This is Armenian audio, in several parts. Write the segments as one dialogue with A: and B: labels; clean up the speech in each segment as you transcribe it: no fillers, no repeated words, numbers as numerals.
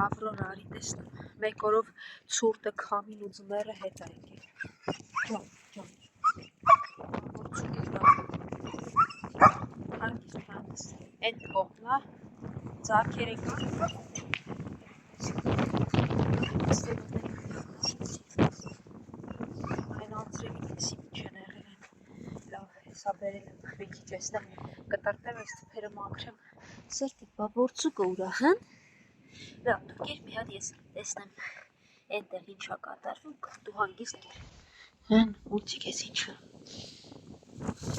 A: Ավրորա արի տեսնեմ, մեկ օրով ցուրտը քամին ու ձմեռը հետ է եկել։ Ջան, հանգիստ, այդ կողմնա ձագերը կար։ Այն անձրևի տեսի մի չեն եղել են, լավ, հեսա բերել եմ, մի քիչ էստեղ կտրտեմ, այս թփերը մաքրեմ, սերտիկ, բա որցուկը ուրա, հն? Լավ, դու կեր մի հատ ես տեսնեմ այնտեղ ինչա կատարվում, դու հանգիստ կեր, հն, ուրցիկ ես ինչը,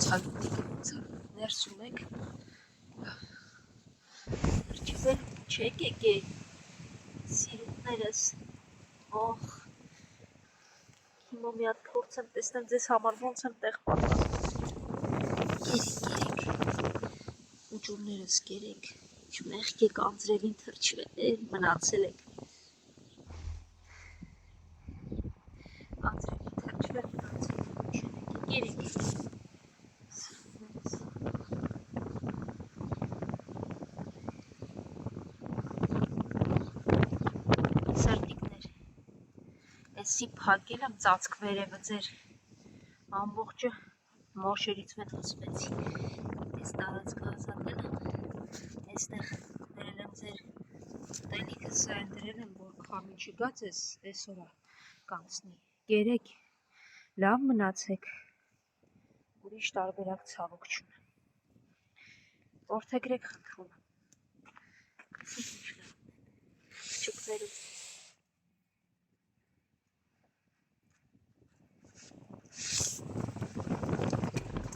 A: ցալուտիկ, ներսում եք, Չվել չեք եկել, սիրուկներս, օխ, հիմա մի հատ փորձեմ տեսնեմ ձեզ համար ոնց եմ տեղ պատրաստում, կերեք, ուջուրներս կերեք, չմեղք եք անձրևին թրջվել, մնացել եք, անձրևին թրջվել, մնացել եք, կերեք, Էսի փակել եմ ծածկ վերևը ձեր ամբողջը մոշերից մետ խսվեցի, ես տարածքը ազատել եմ, եստեղ դրել եմ ձեր տելիքը սայն դրել եմ, որ քամի չգա ձեզ այսօրա կանցնի, կերեք, լավ մնացեք, ուրիշ տարբերակ ցավոք չունեմ, որդեգրեք խնդրում եմ, չկվերուց,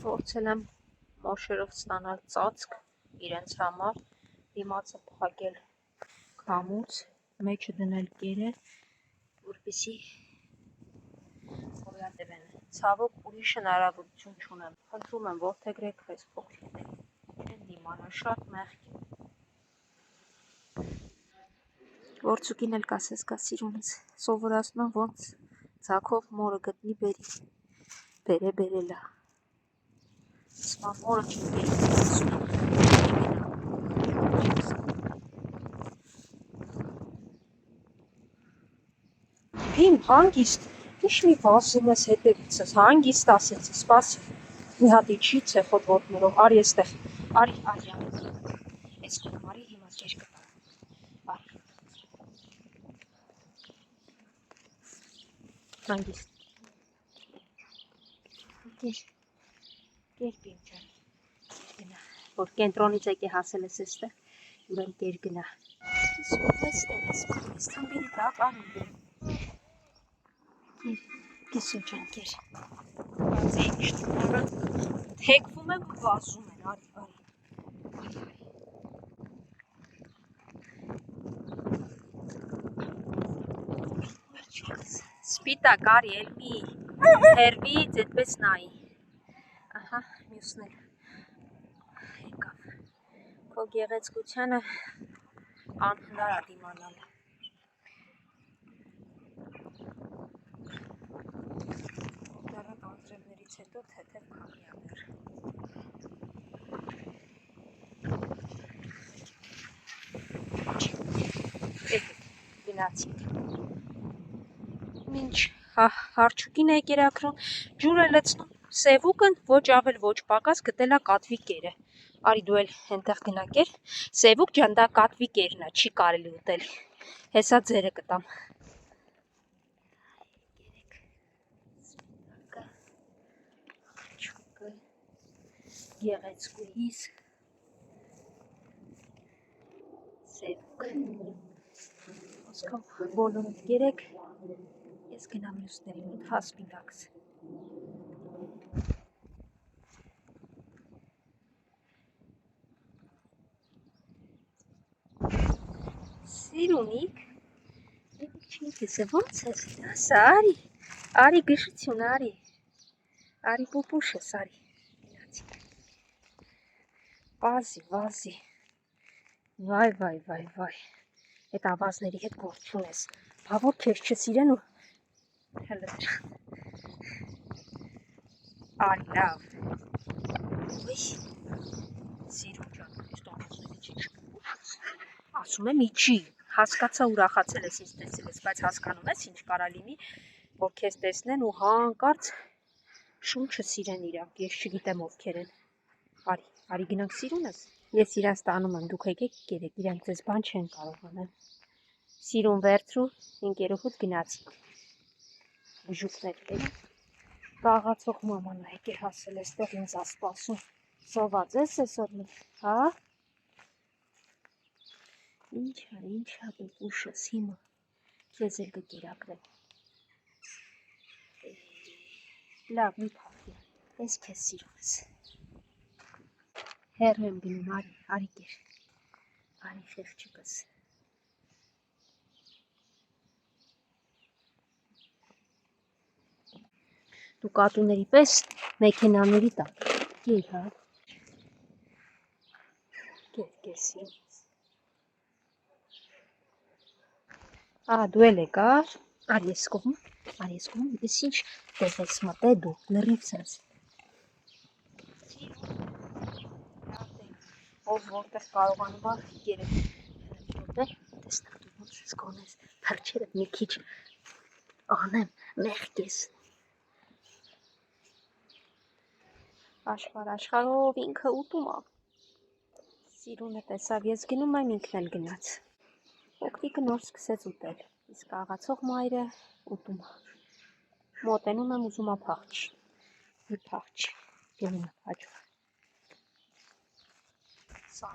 A: Փորձել եմ մոշերով ստանալ ծածկ իրենց համար, դիմացը փակել քամուց, մեջը դնել կերը, որպեսզի գոյատևեն։ Ցավոք ուրիշ հնարավորություն չունեմ։ Խնդրում եմ որդեգրեք այս փոքրիկներին։ Չեն դիմանա, շատ մեղք է։ Որցուկին էլ կասես կա սիրունից, սովորացնում եմ ոնց ձագով մորը գտնի բերի, բերելա։ Սպա մորը չգերի Հին հանգիստ, ինչ մի վազում ես հետևիցս, հանգիստ ասեցի, սպասի, մի հատ իջի ցեխոտ ոտներով, արի էստեղ, արի, այս կողմ արի, հիմա ջեր կտամ, արի, հանգիստ, կեր բիմ ջան, գնա, որ կենտրոնից եկե հասել ես էստեղ, ուրեն կեր գնա, ես թմբիրի տակ անում բեմ, Կիսուն ջան, կեր, բացի ինչ թմորը, թեկվում եմ ու վազում են, արի, Սպիտակ, արի, էլ մի հերվից էդպես նայի, ահա, մյուսներ, եկավ, քո գեղեցկությանը անհնար է դիմանալ, դարատ անձրևներից հետո թեթև քամի ա բեր, գնացինք, մինչ հարչուկին է կերակրում, ջուր է լցնում, սևուկն ոչ ավել ոչ պակաս գտելա կատվի կերը, արի դու էլ հենտեղ գնա կեր, սևուկ ջան դա կատվի կերն է, չի կարելի ուտել, հեսա ձերը կտամ, Գեղեցկուհիս, սևուկ, ոսկով բոլորդ կերեք, ես գնամ մյուսների մոտ հասպիտակս, Սիրունիկ, չինքս է ոնց ես, ասա, արի գշություն, արի պուպուշ ես, արի, գնացինք, վազի, վայ, այդ ավազների հետ գործ չունես, բա որ քեզ չսիրեն ու հլը դրա, արի լավ, սիրուն ջան, այս ավազների չի չպուպուշ ես, ասում եմ իջի, հասկացա ուրախացել ես ինձ տեսել ես, բայց հասկանում ես ինչ կարա լինի, որ քեզ տեսնեն ու հանկարծ շունչը սիրեն իրանք, ես չգիտեմ ովքեր են։ Արի գնանք Սիրունս։ Ես իրաց տանում եմ, դուք եկեք կերեք, իրանք ձեզ բան չեն կարող անել։ Սիրուն վերցրու, ընկերուհուդ գնացինք։ Բժուկներ կերեք։ Կաղացող մաման եկել հասել էստեղ ինձ ասպասում։ Սոված ես այսօր, հա։ Ինչա պուպուշս հիմա քեզ էլ կկերակրեմ։ Լավ, մի փախի, ես քեզ սիրում ես։ Հեռու եմ գնում, արի կեր, արի խեղճիկս։ Դու կատուների պես մեքենաների տակ, կեր, հա։ Կեր սիրում ես։ Դու էլ եկար, արի ես կողմ, ես ինչ տեսես մտե դու, լրիվ սենց։ Ով որտեղ կարողանում է երեք րոպե, տեսնակ դու ոնց ես գոնես, փրջերդ մի քիչ անեմ, մեղք ես։ Աշխարհով ինքը ուտում է։ Սիրունը տեսավ, ես գնում եմ, ինքն էլ գնաց։ Փոքրիկը նոր սկսեց ուտել, իսկ աղացող մայրը ուտում է։ Մոտենում եմ, ուզում է փախչի։ Մի փախչի, գնում եմ հաջող։ Սա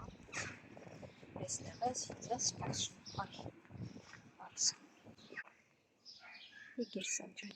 A: այստեղ ես, ինձ ես սպասում, արի։ Եկեր Սանջան։